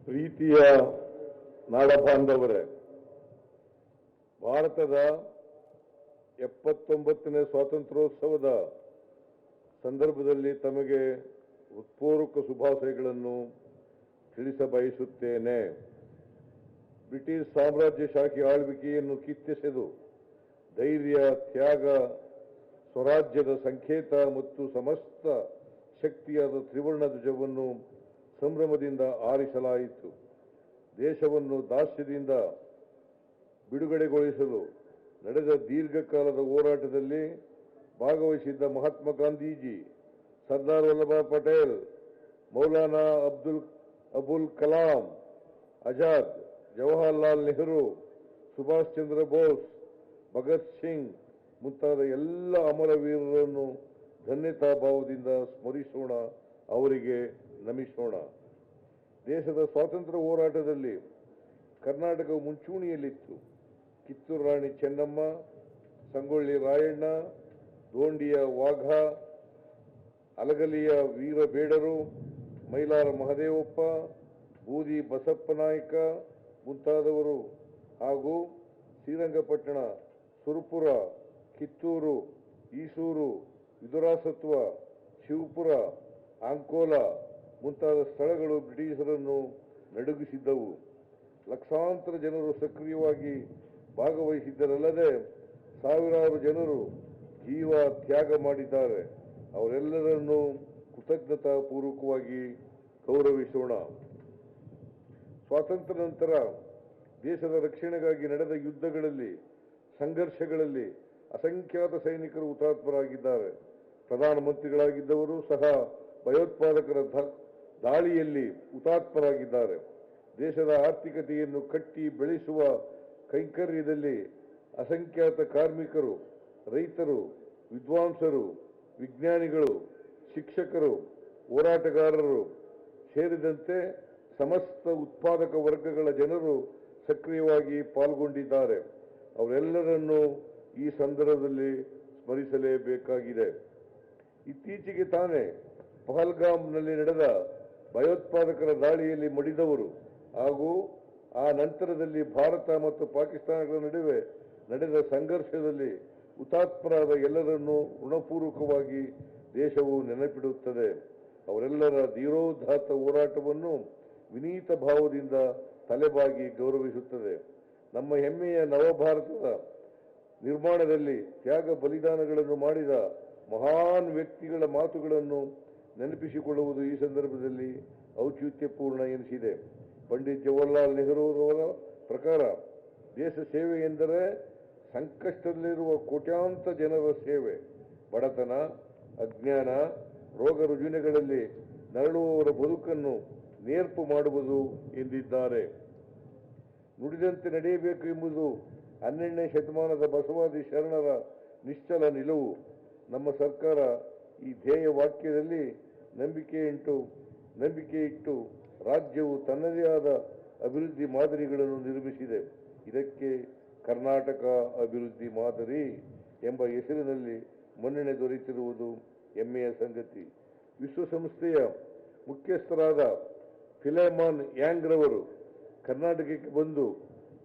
ಪ್ರೀತಿಯ ನಾಡ ಬಾಂಧವರೇ, ಭಾರತದ 79ನೇ ಸ್ವಾತಂತ್ರ್ಯೋತ್ಸವದ ಸಂದರ್ಭದಲ್ಲಿ ತಮಗೆ ಹೃತ್ಪೂರ್ವಕ ಶುಭಾಶಯಗಳನ್ನು ತಿಳಿಸಬಯಸುತ್ತೇನೆ. ಬ್ರಿಟಿಷ್ ಸಾಮ್ರಾಜ್ಯಶಾಹಿ ಆಳ್ವಿಕೆಯನ್ನು ಕಿತ್ತೆಸೆದು ಧೈರ್ಯ, ತ್ಯಾಗ, ಸ್ವರಾಜ್ಯದ ಸಂಕೇತ ಮತ್ತು ಸಮಸ್ತ ಶಕ್ತಿಯಾದ ತ್ರಿವರ್ಣ ಧ್ವಜವನ್ನು ಸಂಭ್ರಮದಿಂದ ಆರಿಸಲಾಯಿತು. ದೇಶವನ್ನು ದಾಸ್ಯದಿಂದ ಬಿಡುಗಡೆಗೊಳಿಸಲು ನಡೆದ ದೀರ್ಘಕಾಲದ ಹೋರಾಟದಲ್ಲಿ ಭಾಗವಹಿಸಿದ್ದ ಮಹಾತ್ಮ ಗಾಂಧೀಜಿ, ಸರ್ದಾರ್ ವಲ್ಲಭಾಯ್ ಪಟೇಲ್, ಮೌಲಾನಾ ಅಬುಲ್ ಕಲಾಂ ಆಜಾದ್, ಜವಾಹರ್ಲಾಲ್ ನೆಹರು, ಸುಭಾಷ್ ಚಂದ್ರ ಬೋಸ್, ಭಗತ್ ಸಿಂಗ್ ಮುಂತಾದ ಎಲ್ಲ ಅಮರವೀರರನ್ನು ಧನ್ಯತಾ ಭಾವದಿಂದ ಸ್ಮರಿಸೋಣ, ಅವರಿಗೆ ನಮಿಸೋಣ. ದೇಶದ ಸ್ವಾತಂತ್ರ್ಯ ಹೋರಾಟದಲ್ಲಿ ಕರ್ನಾಟಕವು ಮುಂಚೂಣಿಯಲ್ಲಿತ್ತು. ಕಿತ್ತೂರು ರಾಣಿ ಚೆನ್ನಮ್ಮ, ಸಂಗೊಳ್ಳಿ ರಾಯಣ್ಣ, ದೋಂಡಿಯ ವಾಘ, ಅಲಗಲಿಯ ವೀರಬೇಡರು, ಮೈಲಾರ ಮಹದೇವಪ್ಪ, ಬೂದಿ ಬಸಪ್ಪನಾಯಕ ಮುಂತಾದವರು ಹಾಗೂ ಶ್ರೀರಂಗಪಟ್ಟಣ, ಸುರಪುರ, ಕಿತ್ತೂರು, ಈಸೂರು, ವಿದುರಾಸತ್ವ, ಶಿವಪುರ, ಅಂಕೋಲ ಮುಂತಾದ ಸ್ಥಳಗಳು ಬ್ರಿಟಿಷರನ್ನು ನಡುಗಿಸಿದ್ದವು. ಲಕ್ಷಾಂತರ ಜನರು ಸಕ್ರಿಯವಾಗಿ ಭಾಗವಹಿಸಿದ್ದರಲ್ಲದೆ ಸಾವಿರಾರು ಜನರು ಜೀವ ತ್ಯಾಗ ಮಾಡಿದ್ದಾರೆ. ಅವರೆಲ್ಲರನ್ನೂ ಕೃತಜ್ಞತಾ ಪೂರ್ವಕವಾಗಿ ಗೌರವಿಸೋಣ. ಸ್ವಾತಂತ್ರ್ಯ ನಂತರ ದೇಶದ ರಕ್ಷಣೆಗಾಗಿ ನಡೆದ ಯುದ್ಧಗಳಲ್ಲಿ, ಸಂಘರ್ಷಗಳಲ್ಲಿ ಅಸಂಖ್ಯಾತ ಸೈನಿಕರು ಹುತಾತ್ಮರಾಗಿದ್ದಾರೆ. ಪ್ರಧಾನಮಂತ್ರಿಗಳಾಗಿದ್ದವರು ಸಹ ಭಯೋತ್ಪಾದಕರ ದಾಳಿಯಲ್ಲಿ ಹುತಾತ್ಮರಾಗಿದ್ದಾರೆ. ದೇಶದ ಆರ್ಥಿಕತೆಯನ್ನು ಕಟ್ಟಿ ಬೆಳೆಸುವ ಕೈಂಕರ್ಯದಲ್ಲಿ ಅಸಂಖ್ಯಾತ ಕಾರ್ಮಿಕರು, ರೈತರು, ವಿದ್ವಾಂಸರು, ವಿಜ್ಞಾನಿಗಳು, ಶಿಕ್ಷಕರು, ಹೋರಾಟಗಾರರು ಸೇರಿದಂತೆ ಸಮಸ್ತ ಉತ್ಪಾದಕ ವರ್ಗಗಳ ಜನರು ಸಕ್ರಿಯವಾಗಿ ಪಾಲ್ಗೊಂಡಿದ್ದಾರೆ. ಅವರೆಲ್ಲರನ್ನೂ ಈ ಸಂದರ್ಭದಲ್ಲಿ ಸ್ಮರಿಸಲೇಬೇಕಾಗಿದೆ. ಇತ್ತೀಚೆಗೆ ತಾನೇ ಪಹಲ್ಗಾಮ್ನಲ್ಲಿ ನಡೆದ ಭಯೋತ್ಪಾದಕರ ದಾಳಿಯಲ್ಲಿ ಮಡಿದವರು ಹಾಗೂ ಆ ನಂತರದಲ್ಲಿ ಭಾರತ ಮತ್ತು ಪಾಕಿಸ್ತಾನಗಳ ನಡುವೆ ನಡೆದ ಸಂಘರ್ಷದಲ್ಲಿ ಹುತಾತ್ಮರಾದ ಎಲ್ಲರನ್ನೂ ಋಣಪೂರ್ವಕವಾಗಿ ದೇಶವು ನೆನಪಿಡುತ್ತದೆ. ಅವರೆಲ್ಲರ ಧೀರೋದಾತ್ತ ಹೋರಾಟವನ್ನು ವಿನೀತ ಭಾವದಿಂದ ತಲೆಬಾಗಿ ಗೌರವಿಸುತ್ತದೆ. ನಮ್ಮ ಹೆಮ್ಮೆಯ ನವಭಾರತದ ನಿರ್ಮಾಣದಲ್ಲಿ ತ್ಯಾಗ ಬಲಿದಾನಗಳನ್ನು ಮಾಡಿದ ಮಹಾನ್ ವ್ಯಕ್ತಿಗಳ ಮಾತುಗಳನ್ನು ನೆನಪಿಸಿಕೊಳ್ಳುವುದು ಈ ಸಂದರ್ಭದಲ್ಲಿ ಔಚಿತ್ಯಪೂರ್ಣ ಎನಿಸಿದೆ. ಪಂಡಿತ್ ಜವಾಹರ್ಲಾಲ್ ನೆಹರೂರವರ ಪ್ರಕಾರ ದೇಶ ಸೇವೆ ಎಂದರೆ ಸಂಕಷ್ಟದಲ್ಲಿರುವ ಕೋಟ್ಯಾಂತರ ಜನರ ಸೇವೆ. ಬಡತನ, ಅಜ್ಞಾನ, ರೋಗ ರುಜಿನಗಳಲ್ಲಿ ನರಳುವವರ ಬದುಕನ್ನು ನೇರ್ಪು ಮಾಡುವುದು ಎಂದಿದ್ದಾರೆ. ನುಡಿದಂತೆ ನಡೆಯಬೇಕು ಎಂಬುದು 12ನೇ ಶತಮಾನದ ಬಸವಾದಿ ಶರಣರ ನಿಶ್ಚಲ ನಿಲುವು. ನಮ್ಮ ಸರ್ಕಾರ ಈ ಧ್ಯೇಯ ವಾಕ್ಯದಲ್ಲಿ ನಂಬಿಕೆ ಇಟ್ಟು ರಾಜ್ಯವು ತನ್ನದೇ ಆದ ಅಭಿವೃದ್ಧಿ ಮಾದರಿಗಳನ್ನು ನಿರ್ಮಿಸಿದೆ. ಇದಕ್ಕೆ ಕರ್ನಾಟಕ ಅಭಿವೃದ್ಧಿ ಮಾದರಿ ಎಂಬ ಹೆಸರಿನಲ್ಲಿ ಮನ್ನಣೆ ದೊರೆತಿರುವುದು ಹೆಮ್ಮೆಯ ಸಂಗತಿ. ವಿಶ್ವಸಂಸ್ಥೆಯ ಮುಖ್ಯಸ್ಥರಾದ ಫಿಲೆಮಾನ್ ಯಾಂಗ್ರವರು ಕರ್ನಾಟಕಕ್ಕೆ ಬಂದು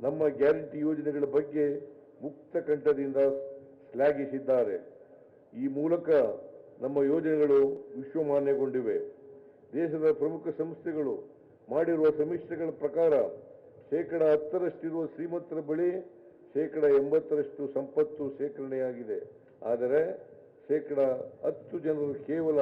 ನಮ್ಮ ಗ್ಯಾರಂಟಿ ಯೋಜನೆಗಳ ಬಗ್ಗೆ ಮುಕ್ತ ಕಂಠದಿಂದ ಶ್ಲಾಘಿಸಿದ್ದಾರೆ. ಈ ಮೂಲಕ ನಮ್ಮ ಯೋಜನೆಗಳು ವಿಶ್ವಮಾನ್ಯಗೊಂಡಿವೆ. ದೇಶದ ಪ್ರಮುಖ ಸಂಸ್ಥೆಗಳು ಮಾಡಿರುವ ಸಮೀಕ್ಷೆಗಳ ಪ್ರಕಾರ 10% ಶ್ರೀಮಂತರ ಬಳಿ 80% ಸಂಪತ್ತು ಶೇಖರಣೆಯಾಗಿದೆ. ಆದರೆ 10% ಜನರು ಕೇವಲ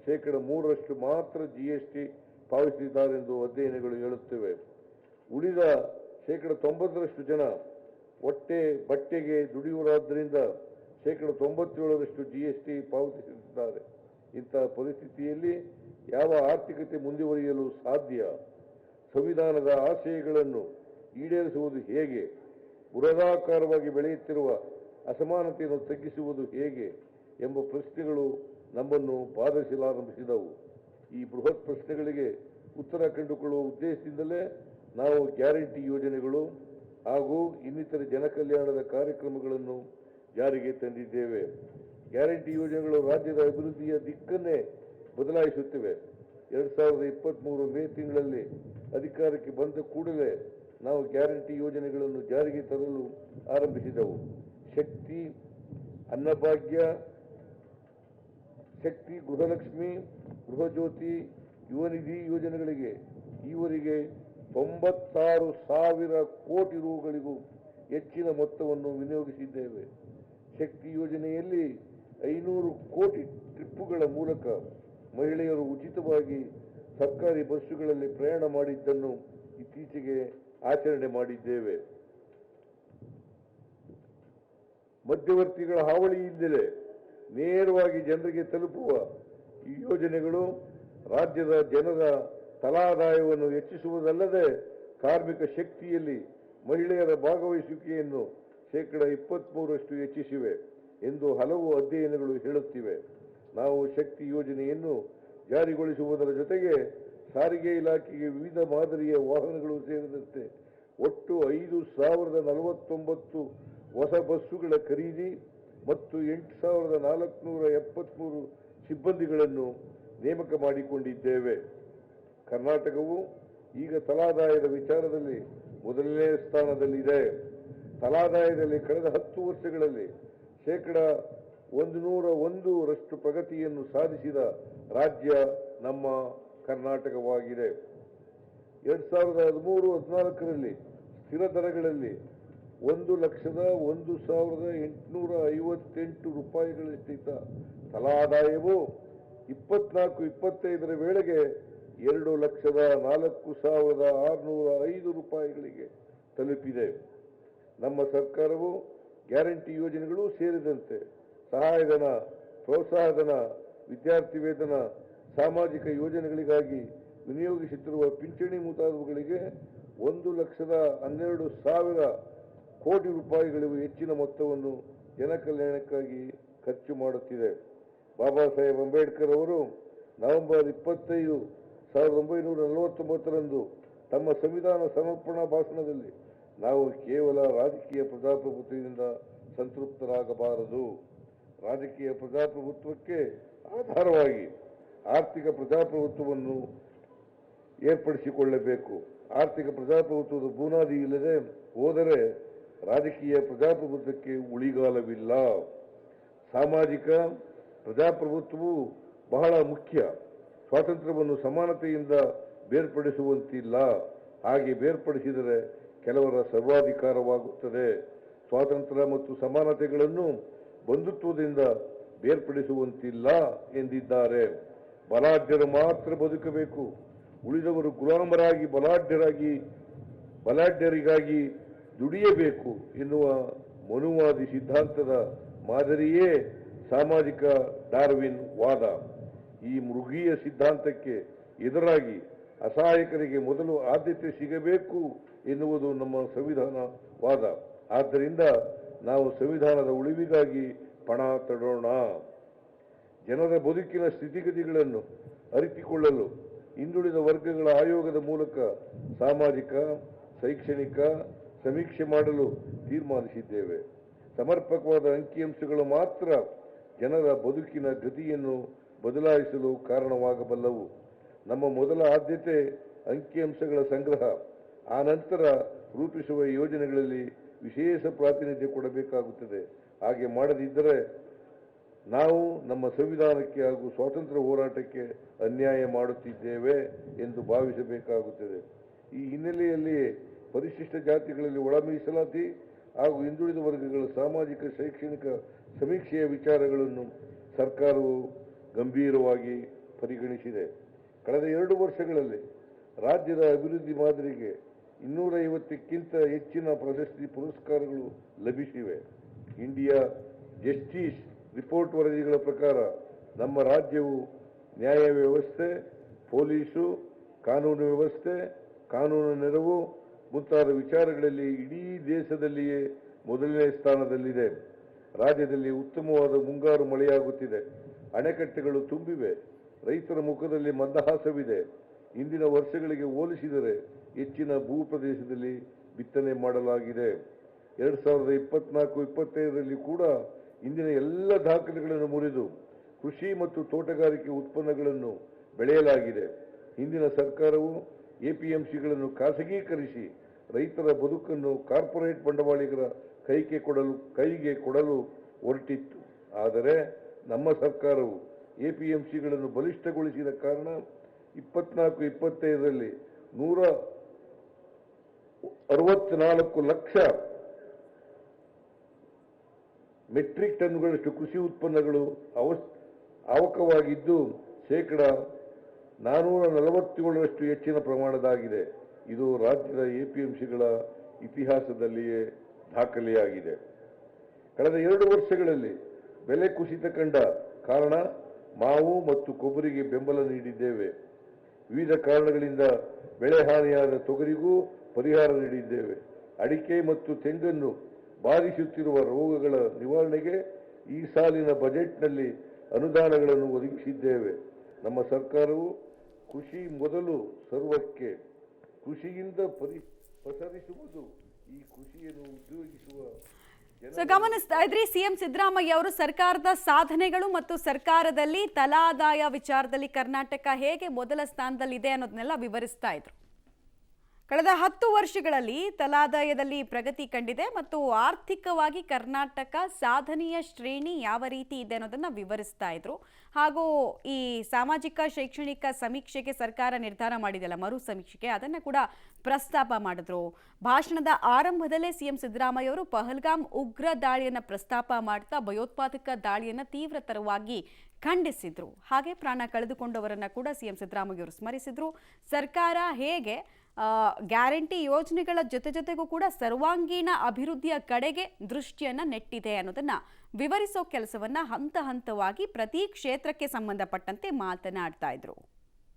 3% ಮಾತ್ರ GST ಪಾವತಿಸಿದ್ದಾರೆಂದು ಅಧ್ಯಯನಗಳು ಹೇಳುತ್ತವೆ. ಉಳಿದ 90% ಜನ ಬಟ್ಟೆಗೆ ದುಡಿಯುವರಾದ್ದರಿಂದ 97% GST ಪಾವತಿಸುತ್ತಿದ್ದಾರೆ. ಇಂತಹ ಪರಿಸ್ಥಿತಿಯಲ್ಲಿ ಯಾವ ಆರ್ಥಿಕತೆ ಮುಂದುವರಿಯಲು ಸಾಧ್ಯ? ಸಂವಿಧಾನದ ಆಶಯಗಳನ್ನು ಈಡೇರಿಸುವುದು ಹೇಗೆ? ಬೃಹದಾಕಾರವಾಗಿ ಬೆಳೆಯುತ್ತಿರುವ ಅಸಮಾನತೆಯನ್ನು ತಗ್ಗಿಸುವುದು ಹೇಗೆ ಎಂಬ ಪ್ರಶ್ನೆಗಳು ನಮ್ಮನ್ನು ಬಾಧಿಸಲಾರಂಭಿಸಿದವು. ಈ ಬೃಹತ್ ಪ್ರಶ್ನೆಗಳಿಗೆ ಉತ್ತರ ಕಂಡುಕೊಳ್ಳುವ ಉದ್ದೇಶದಿಂದಲೇ ನಾವು ಗ್ಯಾರಂಟಿ ಯೋಜನೆಗಳು ಹಾಗೂ ಇನ್ನಿತರ ಜನಕಲ್ಯಾಣದ ಕಾರ್ಯಕ್ರಮಗಳನ್ನು ಜಾರಿಗೆ ತಂದಿದ್ದೇವೆ. ಗ್ಯಾರಂಟಿ ಯೋಜನೆಗಳು ರಾಜ್ಯದ ಅಭಿವೃದ್ಧಿಯ ದಿಕ್ಕನ್ನೇ ಬದಲಾಯಿಸುತ್ತಿವೆ. 2023 ಮೇ ತಿಂಗಳಲ್ಲಿ ಅಧಿಕಾರಕ್ಕೆ ಬಂದ ಕೂಡಲೇ ನಾವು ಗ್ಯಾರಂಟಿ ಯೋಜನೆಗಳನ್ನು ಜಾರಿಗೆ ತರಲು ಆರಂಭಿಸಿದೆವು. ಶಕ್ತಿ, ಅನ್ನಭಾಗ್ಯ, ಶಕ್ತಿ, ಗೃಹಲಕ್ಷ್ಮಿ, ಗೃಹಜ್ಯೋತಿ, ಯುವನಿಧಿ ಯೋಜನೆಗಳಿಗೆ ಈವರೆಗೆ 96,000 ಕೋಟಿ ರುಗಳಿಗೂ ಹೆಚ್ಚಿನ ಮೊತ್ತವನ್ನು ವಿನಿಯೋಗಿಸಿದ್ದೇವೆ. ಶಕ್ತಿ ಯೋಜನೆಯಲ್ಲಿ 500 ಕೋಟಿ ಟ್ರಿಪ್ಪುಗಳ ಮೂಲಕ ಮಹಿಳೆಯರು ಉಚಿತವಾಗಿ ಸರ್ಕಾರಿ ಬಸ್ಸುಗಳಲ್ಲಿ ಪ್ರಯಾಣ ಮಾಡಿದ್ದನ್ನು ಇತ್ತೀಚೆಗೆ ಆಚರಣೆ ಮಾಡಿದ್ದೇವೆ. ಮಧ್ಯವರ್ತಿಗಳ ಹಾವಳಿಯಿಂದಲೇ ನೇರವಾಗಿ ಜನರಿಗೆ ತಲುಪುವ ಈ ಯೋಜನೆಗಳು ರಾಜ್ಯದ ಜನರ ತಲಾದಾಯವನ್ನು ಹೆಚ್ಚಿಸುವುದಲ್ಲದೆ ಕಾರ್ಮಿಕ ಶಕ್ತಿಯಲ್ಲಿ ಮಹಿಳೆಯರ ಭಾಗವಹಿಸುವಿಕೆಯನ್ನು 23% ಹೆಚ್ಚಿಸಿವೆ ಎಂದು ಹಲವು ಅಧ್ಯಯನಗಳು ಹೇಳುತ್ತಿವೆ. ನಾವು ಶಕ್ತಿ ಯೋಜನೆಯನ್ನು ಜಾರಿಗೊಳಿಸುವುದರ ಜೊತೆಗೆ ಸಾರಿಗೆ ಇಲಾಖೆಗೆ ವಿವಿಧ ಮಾದರಿಯ ವಾಹನಗಳು ಸೇರಿದಂತೆ ಒಟ್ಟು 5,049 ಹೊಸ ಬಸ್ಸುಗಳ ಖರೀದಿ ಮತ್ತು 8,473 ಸಿಬ್ಬಂದಿಗಳನ್ನು ನೇಮಕ ಮಾಡಿಕೊಂಡಿದ್ದೇವೆ. ಕರ್ನಾಟಕವು ಈಗ ತಲಾದಾಯದ ವಿಚಾರದಲ್ಲಿ ಮೊದಲನೇ ಸ್ಥಾನದಲ್ಲಿದೆ. ತಲಾದಾಯದಲ್ಲಿ ಕಳೆದ 10 ವರ್ಷಗಳಲ್ಲಿ 101% ಪ್ರಗತಿಯನ್ನು ಸಾಧಿಸಿದ ರಾಜ್ಯ ನಮ್ಮ ಕರ್ನಾಟಕವಾಗಿದೆ. 2013-14ರಲ್ಲಿ ಸ್ಥಿರ ದರಗಳಲ್ಲಿ 1,01,858 ರೂಪಾಯಿಗಳಷ್ಟಿದ್ದ ತಲಾದಾಯವು 24-25ರ ವೇಳೆಗೆ 2,04,605 ರೂಪಾಯಿಗಳಿಗೆ ತಲುಪಿದೆ. ನಮ್ಮ ಸರ್ಕಾರವು ಗ್ಯಾರಂಟಿ ಯೋಜನೆಗಳು ಸೇರಿದಂತೆ ಸಹಾಯಧನ, ಪ್ರೋತ್ಸಾಹಧನ, ವಿದ್ಯಾರ್ಥಿ ವೇತನ, ಸಾಮಾಜಿಕ ಯೋಜನೆಗಳಿಗಾಗಿ ವಿನಿಯೋಗಿಸುತ್ತಿರುವ ಪಿಂಚಣಿ ಮುಂತಾದವುಗಳಿಗೆ 1,12,000 ಕೋಟಿ ರೂಪಾಯಿಗಳಿಗೂ ಹೆಚ್ಚಿನ ಮೊತ್ತವನ್ನು ಜನಕಲ್ಯಾಣಕ್ಕಾಗಿ ಖರ್ಚು ಮಾಡುತ್ತಿದೆ. ಬಾಬಾ ಸಾಹೇಬ್ ಅಂಬೇಡ್ಕರ್ ಅವರು ನವೆಂಬರ್ 25, 1949ರಂದು ತಮ್ಮ ಸಂವಿಧಾನ ಸಮರ್ಪಣಾ ಭಾಷಣದಲ್ಲಿ ನಾವು ಕೇವಲ ರಾಜಕೀಯ ಪ್ರಜಾಪ್ರಭುತ್ವದಿಂದ ಸಂತೃಪ್ತರಾಗಬಾರದು, ರಾಜಕೀಯ ಪ್ರಜಾಪ್ರಭುತ್ವಕ್ಕೆ ಆಧಾರವಾಗಿ ಆರ್ಥಿಕ ಪ್ರಜಾಪ್ರಭುತ್ವವನ್ನು ಏರ್ಪಡಿಸಿಕೊಳ್ಳಬೇಕು. ಆರ್ಥಿಕ ಪ್ರಜಾಪ್ರಭುತ್ವದ ಬುನಾದಿ ಇಲ್ಲದೆ ಹೋದರೆ ರಾಜಕೀಯ ಪ್ರಜಾಪ್ರಭುತ್ವಕ್ಕೆ ಉಳಿಗಾಲವಿಲ್ಲ. ಸಾಮಾಜಿಕ ಪ್ರಜಾಪ್ರಭುತ್ವವು ಬಹಳ ಮುಖ್ಯ. ಸ್ವಾತಂತ್ರ್ಯವನ್ನು ಸಮಾನತೆಯಿಂದ ಬೇರ್ಪಡಿಸುವಂತಿಲ್ಲ. ಹಾಗೆ ಬೇರ್ಪಡಿಸಿದರೆ ಕೆಲವರ ಸರ್ವಾಧಿಕಾರವಾಗುತ್ತದೆ. ಸ್ವಾತಂತ್ರ್ಯ ಮತ್ತು ಸಮಾನತೆಗಳನ್ನು ಬಂಧುತ್ವದಿಂದ ಬೇರ್ಪಡಿಸುವಂತಿಲ್ಲ ಎಂದಿದ್ದಾರೆ. ಬಲಾಢ್ಯರು ಮಾತ್ರ ಬದುಕಬೇಕು, ಉಳಿದವರು ಗುಲಾಮರಾಗಿ ಬಲಾಢ್ಯರಿಗಾಗಿ ದುಡಿಯಬೇಕು ಎನ್ನುವ ಮನುವಾದಿ ಸಿದ್ಧಾಂತದ ಮಾದರಿಯೇ ಸಾಮಾಜಿಕ ಡಾರ್ವಿನ್ ವಾದ. ಈ ಮೃಗೀಯ ಸಿದ್ಧಾಂತಕ್ಕೆ ಎದುರಾಗಿ ಅಸಹಾಯಕರಿಗೆ ಮೊದಲು ಆದ್ಯತೆ ಸಿಗಬೇಕು ಎನ್ನುವುದು ನಮ್ಮ ಸಂವಿಧಾನ ವಾದ. ಆದ್ದರಿಂದ ನಾವು ಸಂವಿಧಾನದ ಉಳಿವಿಗಾಗಿ ಪಣ ತೊಡೋಣ. ಜನರ ಬದುಕಿನ ಸ್ಥಿತಿಗತಿಗಳನ್ನು ಅರಿತುಕೊಳ್ಳಲು ಹಿಂದುಳಿದ ವರ್ಗಗಳ ಆಯೋಗದ ಮೂಲಕ ಸಾಮಾಜಿಕ, ಶೈಕ್ಷಣಿಕ ಸಮೀಕ್ಷೆ ಮಾಡಲು ತೀರ್ಮಾನಿಸಿದ್ದೇವೆ. ಸಮರ್ಪಕವಾದ ಅಂಕಿಅಂಶಗಳು ಮಾತ್ರ ಜನರ ಬದುಕಿನ ಗತಿಯನ್ನು ಬದಲಾಯಿಸಲು ಕಾರಣವಾಗಬಲ್ಲವು. ನಮ್ಮ ಮೊದಲ ಆದ್ಯತೆ ಅಂಕಿಅಂಶಗಳ ಸಂಗ್ರಹ. ಆ ನಂತರ ರೂಪಿಸುವ ಯೋಜನೆಗಳಲ್ಲಿ ವಿಶೇಷ ಪ್ರಾತಿನಿಧ್ಯ ಕೊಡಬೇಕಾಗುತ್ತದೆ. ಹಾಗೆ ಮಾಡದಿದ್ದರೆ ನಾವು ನಮ್ಮ ಸಂವಿಧಾನಕ್ಕೆ ಹಾಗೂ ಸ್ವಾತಂತ್ರ್ಯ ಹೋರಾಟಕ್ಕೆ ಅನ್ಯಾಯ ಮಾಡುತ್ತಿದ್ದೇವೆ ಎಂದು ಭಾವಿಸಬೇಕಾಗುತ್ತದೆ. ಈ ಹಿನ್ನೆಲೆಯಲ್ಲಿಯೇ ಪರಿಶಿಷ್ಟ ಜಾತಿಗಳಲ್ಲಿ ಒಳ ಮೀಸಲಾತಿ ಹಾಗೂ ಹಿಂದುಳಿದ ವರ್ಗಗಳ ಸಾಮಾಜಿಕ ಶೈಕ್ಷಣಿಕ ಸಮೀಕ್ಷೆಯ ವಿಚಾರಗಳನ್ನು ಸರ್ಕಾರವು ಗಂಭೀರವಾಗಿ ಪರಿಗಣಿಸಿದೆ. ಕಳೆದ 2 ವರ್ಷಗಳಲ್ಲಿ ರಾಜ್ಯದ ಅಭಿವೃದ್ಧಿ ಮಾದರಿಗೆ 250ಕ್ಕಿಂತ ಹೆಚ್ಚಿನ ಪ್ರಶಸ್ತಿ ಪುರಸ್ಕಾರಗಳು ಲಭಿಸಿವೆ. ಇಂಡಿಯಾ ಜಸ್ಟಿಸ್ ರಿಪೋರ್ಟ್ ವರದಿಗಳ ಪ್ರಕಾರ ನಮ್ಮ ರಾಜ್ಯವು ನ್ಯಾಯ ವ್ಯವಸ್ಥೆ, ಪೊಲೀಸು, ಕಾನೂನು ವ್ಯವಸ್ಥೆ, ಕಾನೂನು ನೆರವು ಮುಂತಾದ ವಿಚಾರಗಳಲ್ಲಿ ಇಡೀ ದೇಶದಲ್ಲಿಯೇ ಮೊದಲನೇ ಸ್ಥಾನದಲ್ಲಿದೆ. ರಾಜ್ಯದಲ್ಲಿ ಉತ್ತಮವಾದ ಮುಂಗಾರು ಮಳೆಯಾಗುತ್ತಿದೆ. ಅಣೆಕಟ್ಟೆಗಳು ತುಂಬಿವೆ. ರೈತರ ಮುಖದಲ್ಲಿ ಮಂದಹಾಸವಿದೆ. ಇಂದಿನ ವರ್ಷಗಳಿಗೆ ಹೋಲಿಸಿದರೆ ಹೆಚ್ಚಿನ ಭೂ ಪ್ರದೇಶದಲ್ಲಿ ಬಿತ್ತನೆ ಮಾಡಲಾಗಿದೆ. 2024-25ರಲ್ಲಿ ಕೂಡ ಇಂದಿನ ಎಲ್ಲ ದಾಖಲೆಗಳನ್ನು ಮುರಿದು ಕೃಷಿ ಮತ್ತು ತೋಟಗಾರಿಕೆ ಉತ್ಪನ್ನಗಳನ್ನು ಬೆಳೆಯಲಾಗಿದೆ. ಹಿಂದಿನ ಸರ್ಕಾರವು ಎಪಿಎಂಸಿಗಳನ್ನು ಖಾಸಗೀಕರಿಸಿ ರೈತರ ಬದುಕನ್ನು ಕಾರ್ಪೊರೇಟ್ ಬಂಡವಾಳಿಗರ ಕೈಗೆ ಕೊಡಲು ಹೊರಟಿತ್ತು. ಆದರೆ ನಮ್ಮ ಸರ್ಕಾರವು ಎಪಿಎಂಸಿಗಳನ್ನು ಬಲಿಷ್ಠಗೊಳಿಸಿದ ಕಾರಣ 24-25ರಲ್ಲಿ 164 ಲಕ್ಷ ಮೆಟ್ರಿಕ್ ಟನ್ಗಳಷ್ಟು ಕೃಷಿ ಉತ್ಪನ್ನಗಳು ಅವಕವಾಗಿದ್ದು ಶೇಕಡಾ 447ರಷ್ಟು ಹೆಚ್ಚಿನ ಪ್ರಮಾಣದಾಗಿದೆ. ಇದು ರಾಜ್ಯದ ಎಪಿಎಂಸಿಗಳ ಇತಿಹಾಸದಲ್ಲಿಯೇ ದಾಖಲೆಯಾಗಿದೆ. ಕಳೆದ 2 ವರ್ಷಗಳಲ್ಲಿ ಬೆಲೆ ಕುಸಿತ ಕಂಡ ಕಾರಣ ಮಾವು ಮತ್ತು ಕೊಬ್ಬರಿಗೆ ಬೆಂಬಲ ನೀಡಿದ್ದೇವೆ. ವಿವಿಧ ಕಾರಣಗಳಿಂದ ಬೆಳೆ ಹಾನಿಯಾದ ತೊಗರಿಗೂ ಪರಿಹಾರ ನೀಡಿದ್ದೇವೆ. ಅಡಿಕೆ ಮತ್ತು ತೆಂಗನ್ನು ಬಾಧಿಸುತ್ತಿರುವ ರೋಗಗಳ ನಿವಾರಣೆಗೆ ಈ ಸಾಲಿನ ಬಜೆಟ್ನಲ್ಲಿ ಅನುದಾನಗಳನ್ನು ಒದಗಿಸಿದ್ದೇವೆ. ನಮ್ಮ ಸರ್ಕಾರವು ಕೃಷಿ ಮೊದಲು ಸರ್ವಕ್ಕೆ, ಕೃಷಿಯಿಂದ ಪಸರಿಸುವುದು ಈ ಕೃಷಿಯನ್ನು ಉದ್ಯೋಗಿಸುವ. ಗಮನಿಸ್ತಾ ಇದ್ರಿ ಸಿಎಂ ಸಿದ್ದರಾಮಯ್ಯ ಅವರು ಸರ್ಕಾರದ ಸಾಧನೆಗಳು ಮತ್ತು ಸರ್ಕಾರದಲ್ಲಿ ತಲಾದಾಯ ವಿಚಾರದಲ್ಲಿ ಕರ್ನಾಟಕ ಹೇಗೆ ಮೊದಲ ಸ್ಥಾನದಲ್ಲಿದೆ ಅನ್ನೋದನ್ನೆಲ್ಲ ವಿವರಿಸ್ತಾ ಇದ್ರು. ಕಳೆದ 10 ವರ್ಷಗಳಲ್ಲಿ ತಲಾದಾಯದಲ್ಲಿ ಪ್ರಗತಿ ಕಂಡಿದೆ ಮತ್ತು ಆರ್ಥಿಕವಾಗಿ ಕರ್ನಾಟಕ ಸಾಧನೆಯ ಶ್ರೇಣಿ ಯಾವ ರೀತಿ ಇದೆ ಅನ್ನೋದನ್ನ ವಿವರಿಸ್ತಾ ಇದ್ರು. ಹಾಗೂ ಈ ಸಾಮಾಜಿಕ ಶೈಕ್ಷಣಿಕ ಸಮೀಕ್ಷೆಗೆ ಸರ್ಕಾರ ನಿರ್ಧಾರ ಮಾಡಿದೆಯಲ್ಲ, ಮರು ಸಮೀಕ್ಷೆಗೆ, ಅದನ್ನು ಕೂಡ ಪ್ರಸ್ತಾಪ ಮಾಡಿದ್ರು. ಭಾಷಣದ ಆರಂಭದಲ್ಲೇ ಸಿಎಂ ಸಿದ್ದರಾಮಯ್ಯ ಅವರು ಪಹಲ್ಗಾಮ್ ಉಗ್ರ ದಾಳಿಯನ್ನು ಪ್ರಸ್ತಾಪ ಮಾಡ್ತಾ ಭಯೋತ್ಪಾದಕ ದಾಳಿಯನ್ನು ತೀವ್ರತರವಾಗಿ ಖಂಡಿಸಿದ್ರು. ಹಾಗೆ ಪ್ರಾಣ ಕಳೆದುಕೊಂಡವರನ್ನ ಕೂಡ ಸಿಎಂ ಸಿದ್ದರಾಮಯ್ಯ ಅವರು ಸ್ಮರಿಸಿದ್ರು. ಸರ್ಕಾರ ಹೇಗೆ ಗ್ಯಾರಂಟಿ ಯೋಜನೆಗಳ ಜೊತೆಗೂ ಕೂಡ ಸರ್ವಾಂಗೀಣ ಅಭಿವೃದ್ಧಿಯ ಕಡೆಗೆ ದೃಷ್ಟಿಯನ್ನ ನೆಟ್ಟಿದೆ ಅನ್ನೋದನ್ನ ವಿವರಿಸೋ ಕೆಲಸವನ್ನ ಹಂತ ಹಂತವಾಗಿ ಪ್ರತಿ ಕ್ಷೇತ್ರಕ್ಕೆ ಸಂಬಂಧಪಟ್ಟಂತೆ ಮಾತನಾಡ್ತಾ ಇದ್ರು.